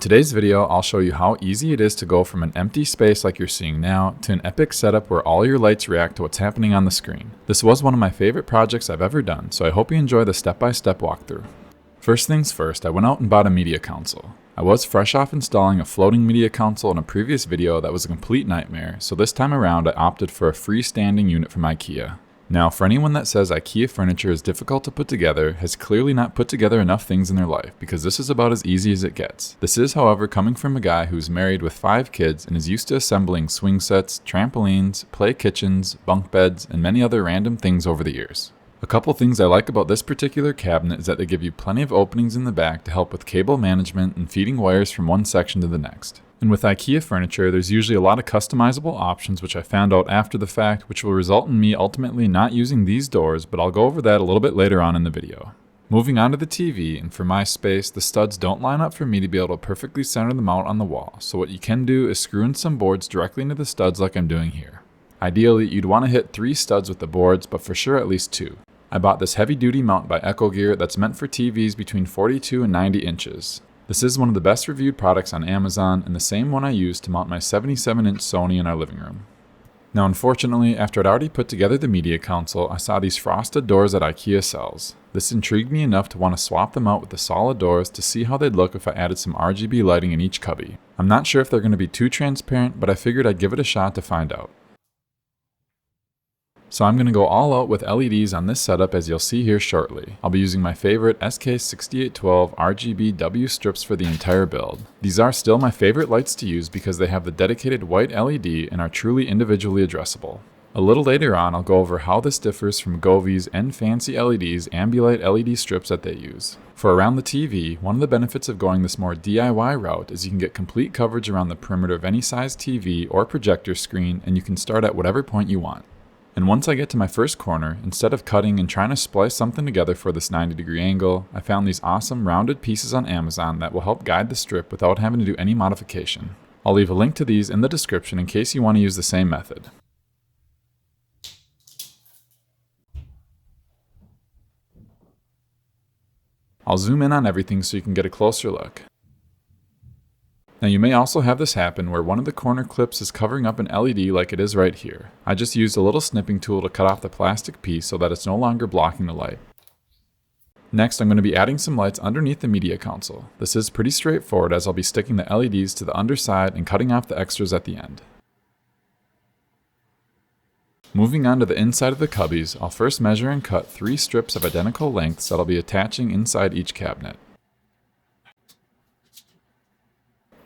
In today's video, I'll show you how easy it is to go from an empty space like you're seeing now to an epic setup where all your lights react to what's happening on the screen. This was one of my favorite projects I've ever done, so I hope you enjoy the step-by-step walkthrough. First things first, I went out and bought a media console. I was fresh off installing a floating media console in a previous video that was a complete nightmare, so this time around I opted for a freestanding unit from IKEA. Now, for anyone that says IKEA furniture is difficult to put together, has clearly not put together enough things in their life, because this is about as easy as it gets. This is, however, coming from a guy who's married with 5 kids and is used to assembling swing sets, trampolines, play kitchens, bunk beds, and many other random things over the years. A couple things I like about this particular cabinet is that they give you plenty of openings in the back to help with cable management and feeding wires from one section to the next. And with IKEA furniture, there's usually a lot of customizable options, which I found out after the fact, which will result in me ultimately not using these doors, but I'll go over that a little bit later on in the video. Moving on to the TV, and for my space, the studs don't line up for me to be able to perfectly center them out on the wall, so what you can do is screw in some boards directly into the studs like I'm doing here. Ideally, you'd want to hit 3 studs with the boards, but for sure at least 2. I bought this heavy-duty mount by EcoGear that's meant for TVs between 42 and 90 inches. This is one of the best reviewed products on Amazon and the same one I used to mount my 77-inch Sony in our living room. Now unfortunately, after I'd already put together the media console, I saw these frosted doors that IKEA sells. This intrigued me enough to want to swap them out with the solid doors to see how they'd look if I added some RGB lighting in each cubby. I'm not sure if they're going to be too transparent, but I figured I'd give it a shot to find out. So I'm going to go all out with LEDs on this setup, as you'll see here shortly. I'll be using my favorite SK6812 RGB W strips for the entire build. These are still my favorite lights to use because they have the dedicated white LED and are truly individually addressable. A little later on, I'll go over how this differs from Govi's and Fancyleds Ambilight LED strips that they use. For around the TV, one of the benefits of going this more DIY route is you can get complete coverage around the perimeter of any size TV or projector screen, and you can start at whatever point you want. And once I get to my first corner, instead of cutting and trying to splice something together for this 90-degree angle, I found these awesome rounded pieces on Amazon that will help guide the strip without having to do any modification. I'll leave a link to these in the description in case you want to use the same method. I'll zoom in on everything so you can get a closer look. Now you may also have this happen where one of the corner clips is covering up an LED like it is right here. I just used a little snipping tool to cut off the plastic piece so that it's no longer blocking the light. Next, I'm going to be adding some lights underneath the media console. This is pretty straightforward as I'll be sticking the LEDs to the underside and cutting off the extras at the end. Moving on to the inside of the cubbies, I'll first measure and cut 3 strips of identical lengths that I'll be attaching inside each cabinet.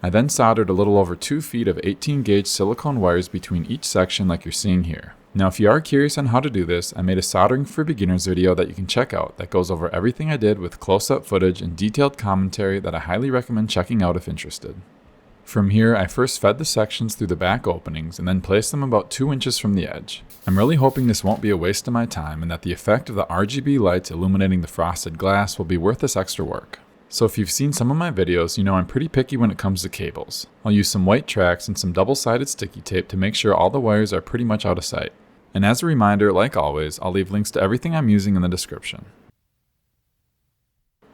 I then soldered a little over 2 feet of 18-gauge silicone wires between each section like you're seeing here. Now if you are curious on how to do this, I made a soldering for beginners video that you can check out that goes over everything I did with close-up footage and detailed commentary that I highly recommend checking out if interested. From here, I first fed the sections through the back openings and then placed them about 2 inches from the edge. I'm really hoping this won't be a waste of my time and that the effect of the RGB lights illuminating the frosted glass will be worth this extra work. So if you've seen some of my videos, you know I'm pretty picky when it comes to cables. I'll use some white tracks and some double-sided sticky tape to make sure all the wires are pretty much out of sight. And as a reminder, like always, I'll leave links to everything I'm using in the description.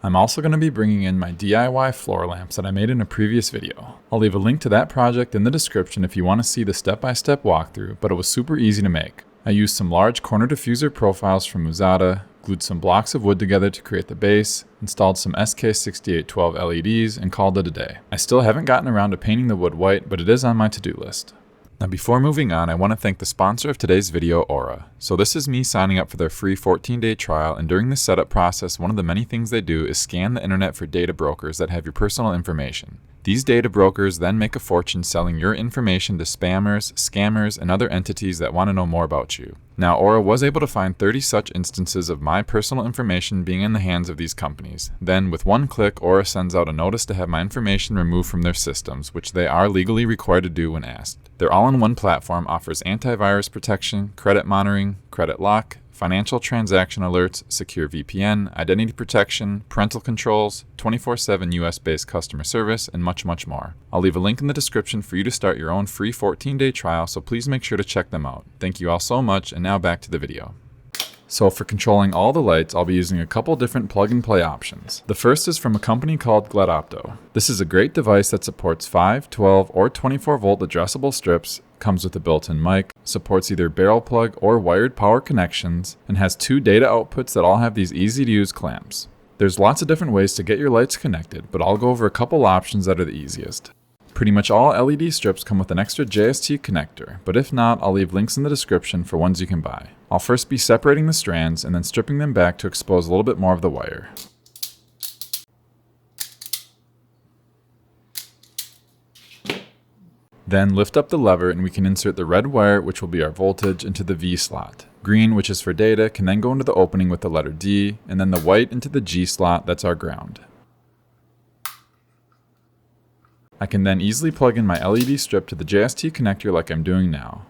I'm also going to be bringing in my DIY floor lamps that I made in a previous video. I'll leave a link to that project in the description if you want to see the step-by-step walkthrough, but it was super easy to make. I used some large corner diffuser profiles from Muzada, glued some blocks of wood together to create the base, installed some SK6812 LEDs, and called it a day. I still haven't gotten around to painting the wood white, but it is on my to-do list. Now before moving on, I want to thank the sponsor of today's video, Aura. So this is me signing up for their free 14-day trial, and during the setup process, one of the many things they do is scan the internet for data brokers that have your personal information. These data brokers then make a fortune selling your information to spammers, scammers, and other entities that want to know more about you. Now, Aura was able to find 30 such instances of my personal information being in the hands of these companies. Then, with one click, Aura sends out a notice to have my information removed from their systems, which they are legally required to do when asked. Their all-in-one platform offers antivirus protection, credit monitoring, credit lock, financial transaction alerts, secure VPN, identity protection, parental controls, 24/7 US-based customer service, and much, much more. I'll leave a link in the description for you to start your own free 14-day trial, so please make sure to check them out. Thank you all so much, and now back to the video. So for controlling all the lights, I'll be using a couple different plug-and-play options. The first is from a company called GledOpto. This is a great device that supports 5, 12, or 24 volt addressable strips, comes with a built-in mic, supports either barrel plug or wired power connections, and has 2 data outputs that all have these easy-to-use clamps. There's lots of different ways to get your lights connected, but I'll go over a couple options that are the easiest. Pretty much all LED strips come with an extra JST connector, but if not, I'll leave links in the description for ones you can buy. I'll first be separating the strands and then stripping them back to expose a little bit more of the wire. Then lift up the lever and we can insert the red wire, which will be our voltage, into the V slot. Green, which is for data, can then go into the opening with the letter D, and then the white into the G slot, that's our ground. I can then easily plug in my LED strip to the JST connector like I'm doing now.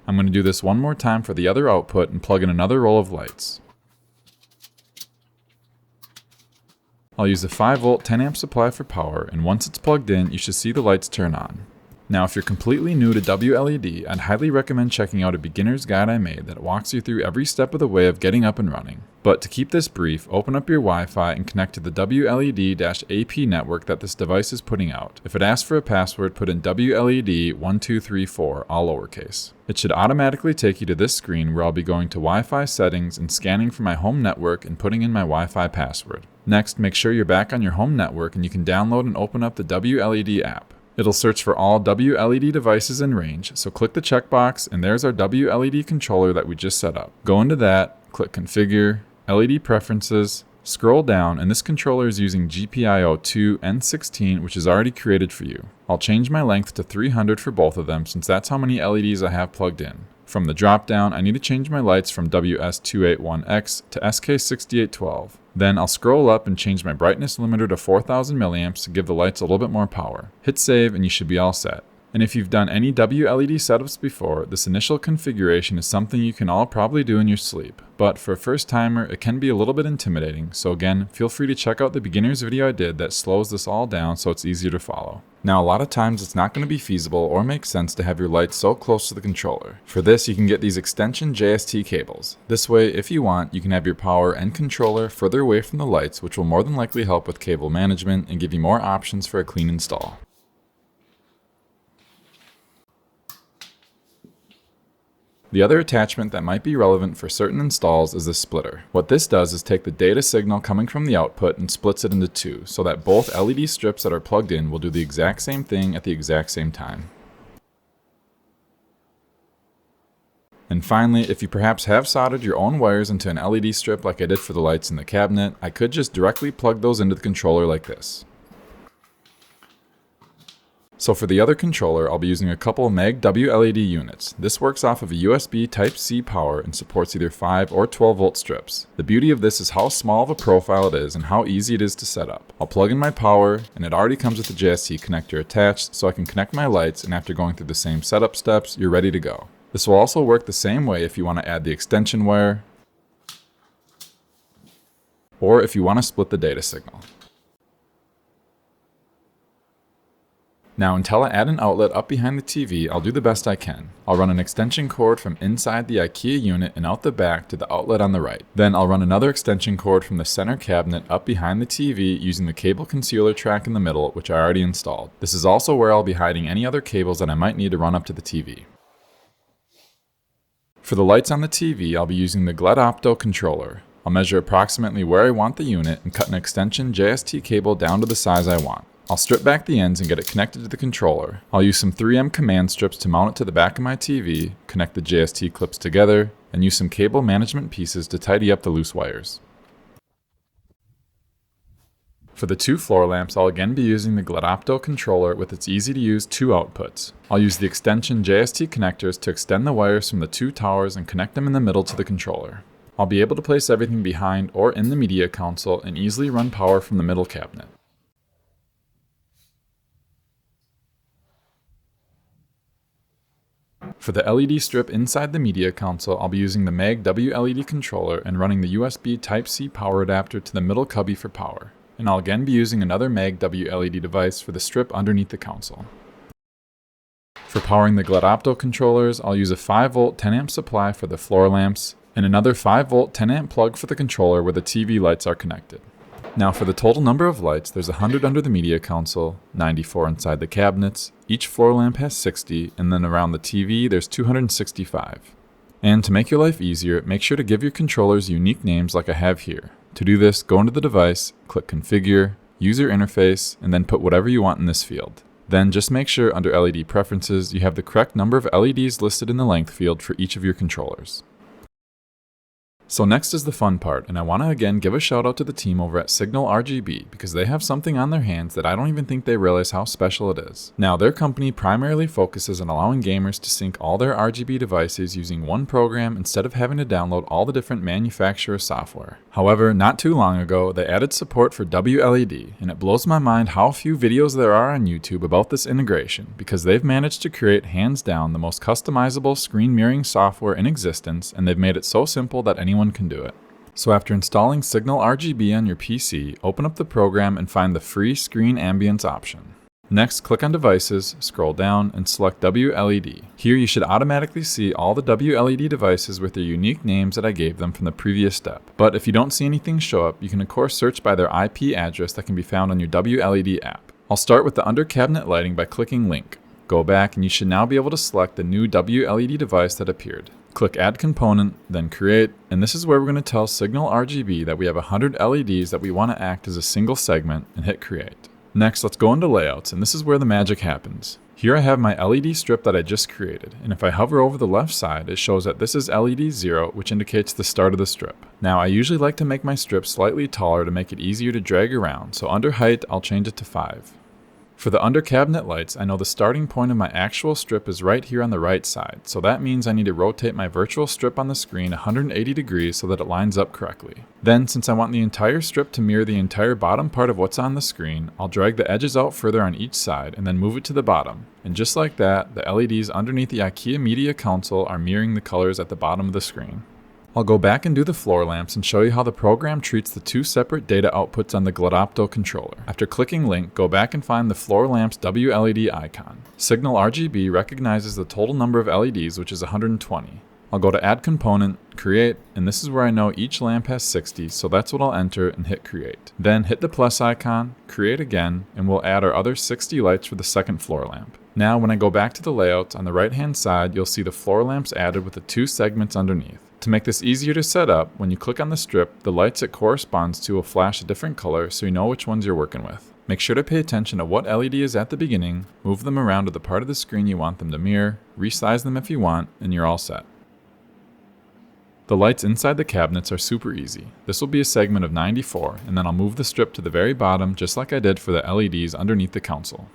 I'm going to do this one more time for the other output and plug in another row of lights. I'll use a 5 volt 10 amp supply for power, and once it's plugged in, you should see the lights turn on. Now if you're completely new to WLED, I'd highly recommend checking out a beginner's guide I made that walks you through every step of the way of getting up and running. But to keep this brief, open up your Wi-Fi and connect to the WLED-AP network that this device is putting out. If it asks for a password, put in WLED1234, all lowercase. It should automatically take you to this screen where I'll be going to Wi-Fi settings and scanning for my home network and putting in my Wi-Fi password. Next, make sure you're back on your home network and you can download and open up the WLED app. It'll search for all WLED devices in range, so click the checkbox and there's our WLED controller that we just set up. Go into that, click Configure, LED Preferences, scroll down, and this controller is using GPIO 2N16, which is already created for you. I'll change my length to 300 for both of them since that's how many LEDs I have plugged in. From the drop down, I need to change my lights from WS281X to SK6812. Then I'll scroll up and change my brightness limiter to 4000 milliamps to give the lights a little bit more power. Hit save and you should be all set. And if you've done any WLED setups before, this initial configuration is something you can all probably do in your sleep. But for a first timer, it can be a little bit intimidating, so again, feel free to check out the beginner's video I did that slows this all down so it's easier to follow. Now a lot of times it's not going to be feasible or make sense to have your lights so close to the controller. For this you can get these extension JST cables. This way, if you want, you can have your power and controller further away from the lights, which will more than likely help with cable management and give you more options for a clean install. The other attachment that might be relevant for certain installs is the splitter. What this does is take the data signal coming from the output and splits it into 2, so that both LED strips that are plugged in will do the exact same thing at the exact same time. And finally, if you perhaps have soldered your own wires into an LED strip like I did for the lights in the cabinet, I could just directly plug those into the controller like this. So for the other controller, I'll be using a couple MAG WLED units. This works off of a USB Type-C power and supports either 5 or 12 volt strips. The beauty of this is how small of a profile it is and how easy it is to set up. I'll plug in my power, and it already comes with the JST connector attached, so I can connect my lights, and after going through the same setup steps, you're ready to go. This will also work the same way if you want to add the extension wire, or if you want to split the data signal. Now until I add an outlet up behind the TV, I'll do the best I can. I'll run an extension cord from inside the IKEA unit and out the back to the outlet on the right. Then I'll run another extension cord from the center cabinet up behind the TV using the cable concealer track in the middle, which I already installed. This is also where I'll be hiding any other cables that I might need to run up to the TV. For the lights on the TV, I'll be using the GledOpto controller. I'll measure approximately where I want the unit and cut an extension JST cable down to the size I want. I'll strip back the ends and get it connected to the controller. I'll use some 3M command strips to mount it to the back of my TV, connect the JST clips together, and use some cable management pieces to tidy up the loose wires. For the 2 floor lamps, I'll again be using the GledOpto controller with its easy to use 2 outputs. I'll use the extension JST connectors to extend the wires from the 2 towers and connect them in the middle to the controller. I'll be able to place everything behind or in the media console and easily run power from the middle cabinet. For the LED strip inside the media console, I'll be using the MAG WLED controller and running the USB Type-C power adapter to the middle cubby for power. And I'll again be using another MAG WLED device for the strip underneath the console. For powering the GLODopto controllers, I'll use a 5V 10A supply for the floor lamps, and another 5V 10A plug for the controller where the TV lights are connected. Now for the total number of lights, there's 100 under the media console, 94 inside the cabinets, each floor lamp has 60, and then around the TV there's 265. And to make your life easier, make sure to give your controllers unique names like I have here. To do this, go into the device, click Configure, User Interface, and then put whatever you want in this field. Then just make sure under LED Preferences you have the correct number of LEDs listed in the length field for each of your controllers. So next is the fun part, and I want to again give a shout out to the team over at SignalRGB because they have something on their hands that I don't even think they realize how special it is. Now, their company primarily focuses on allowing gamers to sync all their RGB devices using one program instead of having to download all the different manufacturer software. However, not too long ago, they added support for WLED, and it blows my mind how few videos there are on YouTube about this integration because they've managed to create hands down the most customizable screen mirroring software in existence, and they've made it so simple that anyone can do it. So after installing SignalRGB on your PC, open up the program and find the free screen ambience option. Next, click on Devices, scroll down, and select WLED. Here you should automatically see all the WLED devices with their unique names that I gave them from the previous step. But if you don't see anything show up, you can of course search by their IP address that can be found on your WLED app. I'll start with the under cabinet lighting by clicking Link. Go back and you should now be able to select the new WLED device that appeared. Click Add Component, then Create, and this is where we're going to tell SignalRGB that we have 100 LEDs that we want to act as a single segment, and hit Create. Next, let's go into Layouts, and this is where the magic happens. Here I have my LED strip that I just created, and if I hover over the left side, it shows that this is LED 0, which indicates the start of the strip. Now, I usually like to make my strip slightly taller to make it easier to drag around, so under Height, I'll change it to 5. For the under cabinet lights, I know the starting point of my actual strip is right here on the right side, so that means I need to rotate my virtual strip on the screen 180 degrees so that it lines up correctly. Then, since I want the entire strip to mirror the entire bottom part of what's on the screen, I'll drag the edges out further on each side and then move it to the bottom. And just like that, the LEDs underneath the IKEA Media Console are mirroring the colors at the bottom of the screen. I'll go back and do the floor lamps and show you how the program treats the two separate data outputs on the GLODopto controller. After clicking Link, go back and find the floor lamps WLED icon. SignalRGB recognizes the total number of LEDs, which is 120. I'll go to Add Component, Create, and this is where I know each lamp has 60, so that's what I'll enter and hit Create. Then hit the plus icon, Create again, and we'll add our other 60 lights for the second floor lamp. Now when I go back to the layout, on the right hand side you'll see the floor lamps added with the two segments underneath. To make this easier to set up, when you click on the strip, the lights it corresponds to will flash a different color so you know which ones you're working with. Make sure to pay attention to what LED is at the beginning, move them around to the part of the screen you want them to mirror, resize them if you want, and you're all set. The lights inside the cabinets are super easy. This will be a segment of 94, and then I'll move the strip to the very bottom just like I did for the LEDs underneath the console.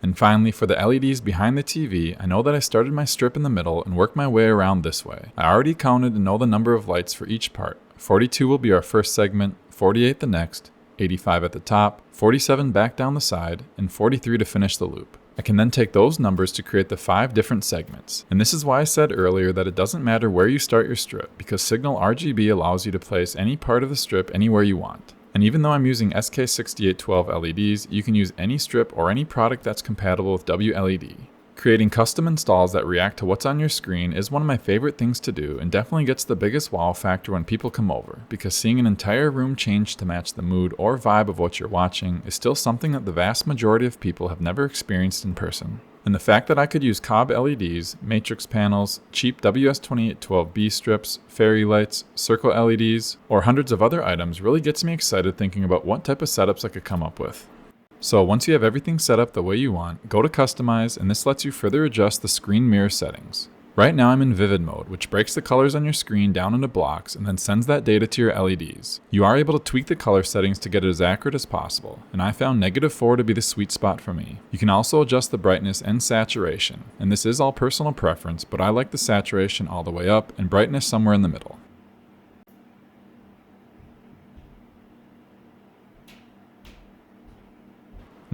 And finally, for the LEDs behind the TV, I know that I started my strip in the middle and worked my way around this way. I already counted and know the number of lights for each part. 42 will be our first segment, 48 the next, 85 at the top, 47 back down the side, and 43 to finish the loop. I can then take those numbers to create the 5 different segments. And this is why I said earlier that it doesn't matter where you start your strip, because SignalRGB allows you to place any part of the strip anywhere you want. And even though I'm using SK6812 LEDs, you can use any strip or any product that's compatible with WLED. Creating custom installs that react to what's on your screen is one of my favorite things to do and definitely gets the biggest wow factor when people come over, because seeing an entire room change to match the mood or vibe of what you're watching is still something that the vast majority of people have never experienced in person. And the fact that I could use cob LEDs, matrix panels, cheap WS2812B strips, fairy lights, circle LEDs, or hundreds of other items really gets me excited thinking about what type of setups I could come up with. So once you have everything set up the way you want, go to Customize, and this lets you further adjust the screen mirror settings. Right now I'm in Vivid mode, which breaks the colors on your screen down into blocks and then sends that data to your LEDs. You are able to tweak the color settings to get it as accurate as possible, and I found -4 to be the sweet spot for me. You can also adjust the brightness and saturation, and this is all personal preference, but I like the saturation all the way up and brightness somewhere in the middle.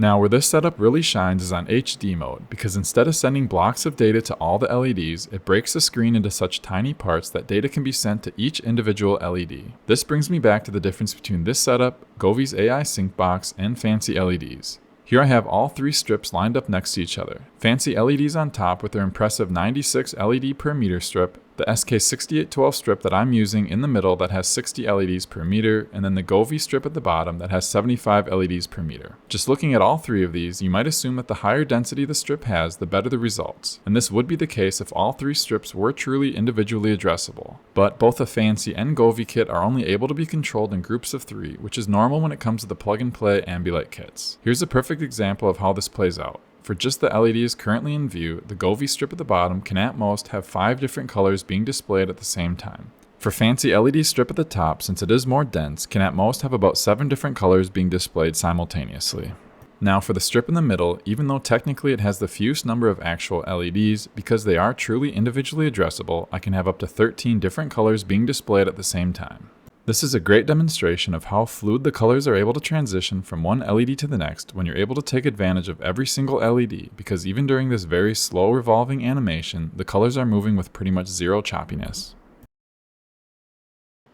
Now where this setup really shines is on HD mode, because instead of sending blocks of data to all the LEDs, it breaks the screen into such tiny parts that data can be sent to each individual LED. This brings me back to the difference between this setup, Govi's AI Sync Box, and fancy LEDs. Here I have all 3 strips lined up next to each other. Fancy LEDs on top with their impressive 96 LED per meter strip, the SK6812 strip that I'm using in the middle that has 60 LEDs per meter, and then the Govee strip at the bottom that has 75 LEDs per meter. Just looking at all 3 of these, you might assume that the higher density the strip has, the better the results. And this would be the case if all 3 strips were truly individually addressable. But both the Fancy and Govee kit are only able to be controlled in groups of 3, which is normal when it comes to the plug-and-play Ambilight kits. Here's a perfect example of how this plays out. For just the LEDs currently in view, the Govee strip at the bottom can at most have 5 different colors being displayed at the same time. For Fancy LED strip at the top, since it is more dense, can at most have about 7 different colors being displayed simultaneously. Now for the strip in the middle, even though technically it has the fewest number of actual LEDs, because they are truly individually addressable, I can have up to 13 different colors being displayed at the same time. This is a great demonstration of how fluid the colors are able to transition from one LED to the next when you're able to take advantage of every single LED, because even during this very slow revolving animation, the colors are moving with pretty much zero choppiness.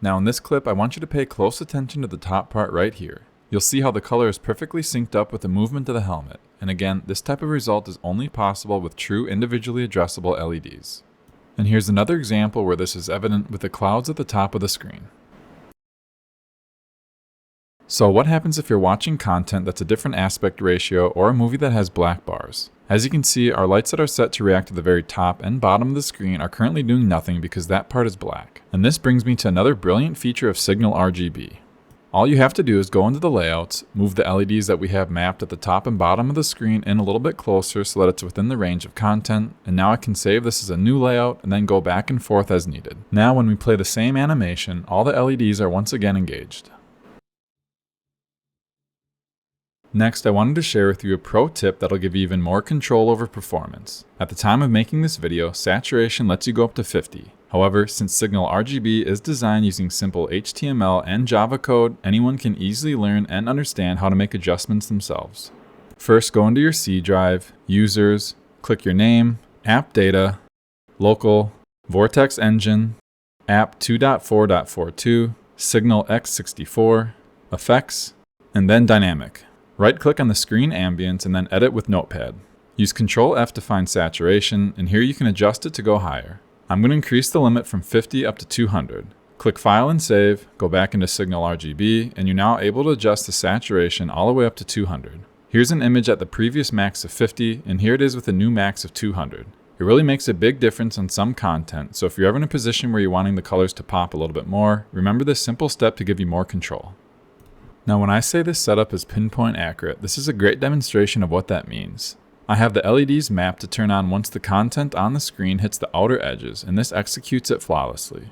Now in this clip, I want you to pay close attention to the top part right here. You'll see how the color is perfectly synced up with the movement of the helmet, and again, this type of result is only possible with true individually addressable LEDs. And here's another example where this is evident with the clouds at the top of the screen. So what happens if you're watching content that's a different aspect ratio or a movie that has black bars? As you can see, our lights that are set to react to the very top and bottom of the screen are currently doing nothing because that part is black. And this brings me to another brilliant feature of SignalRGB. All you have to do is go into the layouts, move the LEDs that we have mapped at the top and bottom of the screen in a little bit closer so that it's within the range of content, and now I can save this as a new layout and then go back and forth as needed. Now when we play the same animation, all the LEDs are once again engaged. Next, I wanted to share with you a pro tip that'll give you even more control over performance. At the time of making this video, saturation lets you go up to 50. However, since SignalRGB is designed using simple HTML and Java code, anyone can easily learn and understand how to make adjustments themselves. First, go into your C drive, Users, click your name, App Data, Local, Vortex Engine, App 2.4.42, Signal X64, Effects, and then Dynamic. Right-click on the screen ambience and then edit with Notepad. Use Ctrl F to find saturation, and here you can adjust it to go higher. I'm going to increase the limit from 50 up to 200. Click File and Save, go back into SignalRGB, and you're now able to adjust the saturation all the way up to 200. Here's an image at the previous max of 50, and here it is with a new max of 200. It really makes a big difference on some content, so if you're ever in a position where you're wanting the colors to pop a little bit more, remember this simple step to give you more control. Now when I say this setup is pinpoint accurate, this is a great demonstration of what that means. I have the LEDs mapped to turn on once the content on the screen hits the outer edges, and this executes it flawlessly.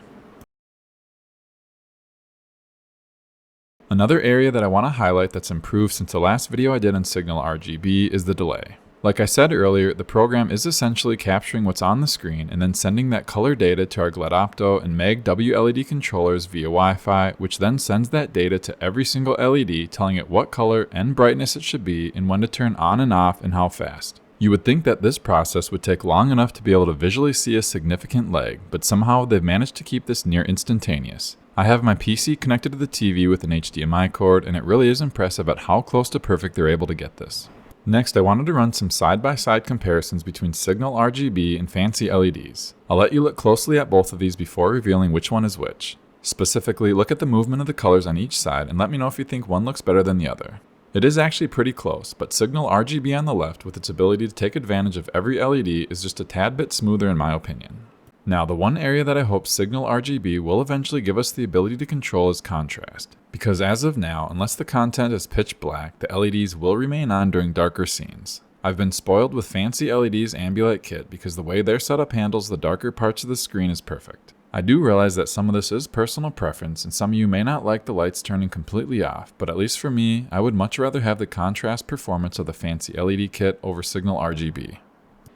Another area that I want to highlight that's improved since the last video I did on SignalRGB is the delay. Like I said earlier, the program is essentially capturing what's on the screen and then sending that color data to our GLED-Opto and Mag WLED controllers via Wi-Fi, which then sends that data to every single LED, telling it what color and brightness it should be and when to turn on and off and how fast. You would think that this process would take long enough to be able to visually see a significant lag, but somehow they've managed to keep this near instantaneous. I have my PC connected to the TV with an HDMI cord, and it really is impressive at how close to perfect they're able to get this. Next, I wanted to run some side-by-side comparisons between SignalRGB and Fancy LEDs. I'll let you look closely at both of these before revealing which one is which. Specifically, look at the movement of the colors on each side and let me know if you think one looks better than the other. It is actually pretty close, but SignalRGB on the left with its ability to take advantage of every LED is just a tad bit smoother in my opinion. Now, the one area that I hope SignalRGB will eventually give us the ability to control is contrast. Because as of now, unless the content is pitch black, the LEDs will remain on during darker scenes. I've been spoiled with Fancy LED's Ambilight kit because the way their setup handles the darker parts of the screen is perfect. I do realize that some of this is personal preference and some of you may not like the lights turning completely off, but at least for me, I would much rather have the contrast performance of the Fancy LED kit over SignalRGB.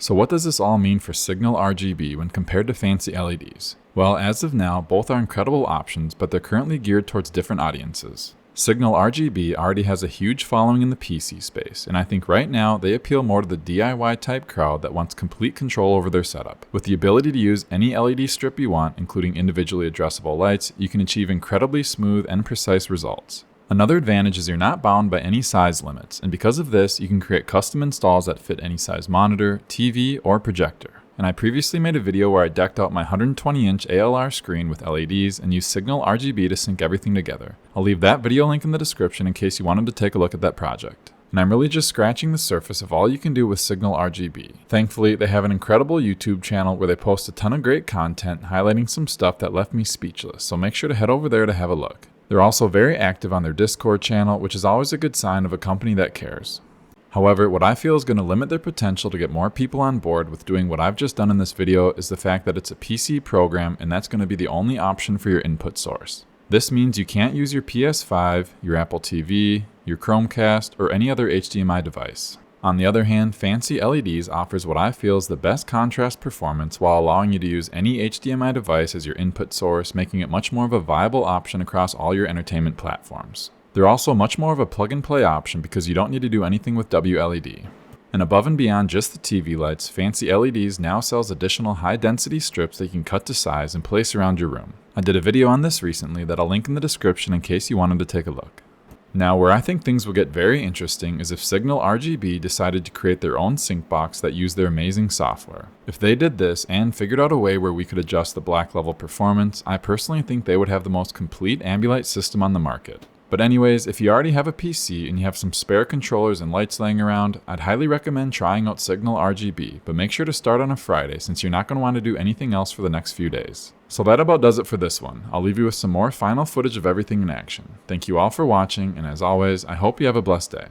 So what does this all mean for SignalRGB when compared to Fancy LEDs? Well, as of now, both are incredible options, but they're currently geared towards different audiences. SignalRGB already has a huge following in the PC space, and I think right now they appeal more to the DIY type crowd that wants complete control over their setup. With the ability to use any LED strip you want, including individually addressable lights, you can achieve incredibly smooth and precise results. Another advantage is you're not bound by any size limits, and because of this, you can create custom installs that fit any size monitor, TV, or projector. And I previously made a video where I decked out my 120-inch ALR screen with LEDs and used SignalRGB to sync everything together. I'll leave that video link in the description in case you wanted to take a look at that project. And I'm really just scratching the surface of all you can do with SignalRGB. Thankfully, they have an incredible YouTube channel where they post a ton of great content highlighting some stuff that left me speechless, so make sure to head over there to have a look. They're also very active on their Discord channel, which is always a good sign of a company that cares. However, what I feel is going to limit their potential to get more people on board with doing what I've just done in this video is the fact that it's a PC program and that's going to be the only option for your input source. This means you can't use your PS5, your Apple TV, your Chromecast, or any other HDMI device. On the other hand, Fancyleds offers what I feel is the best contrast performance while allowing you to use any HDMI device as your input source, making it much more of a viable option across all your entertainment platforms. They're also much more of a plug-and-play option because you don't need to do anything with WLED. And above and beyond just the TV lights, Fancyleds now sells additional high-density strips that you can cut to size and place around your room. I did a video on this recently that I'll link in the description in case you wanted to take a look. Now, where I think things will get very interesting is if SignalRGB decided to create their own sync box that used their amazing software. If they did this and figured out a way where we could adjust the black level performance, I personally think they would have the most complete Ambilight system on the market. But anyways, if you already have a PC and you have some spare controllers and lights laying around, I'd highly recommend trying out SignalRGB, but make sure to start on a Friday since you're not going to want to do anything else for the next few days. So that about does it for this one. I'll leave you with some more final footage of everything in action. Thank you all for watching, and as always, I hope you have a blessed day.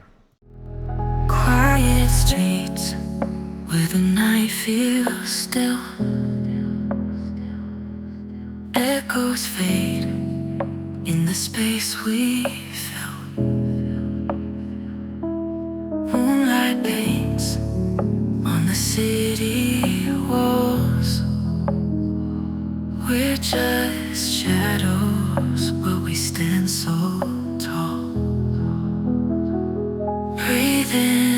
Quiet streets where the night feels still. Echoes fade in the space we fill. Moonlight paints on the city walls. We're just shadows, but we stand so tall. Breathing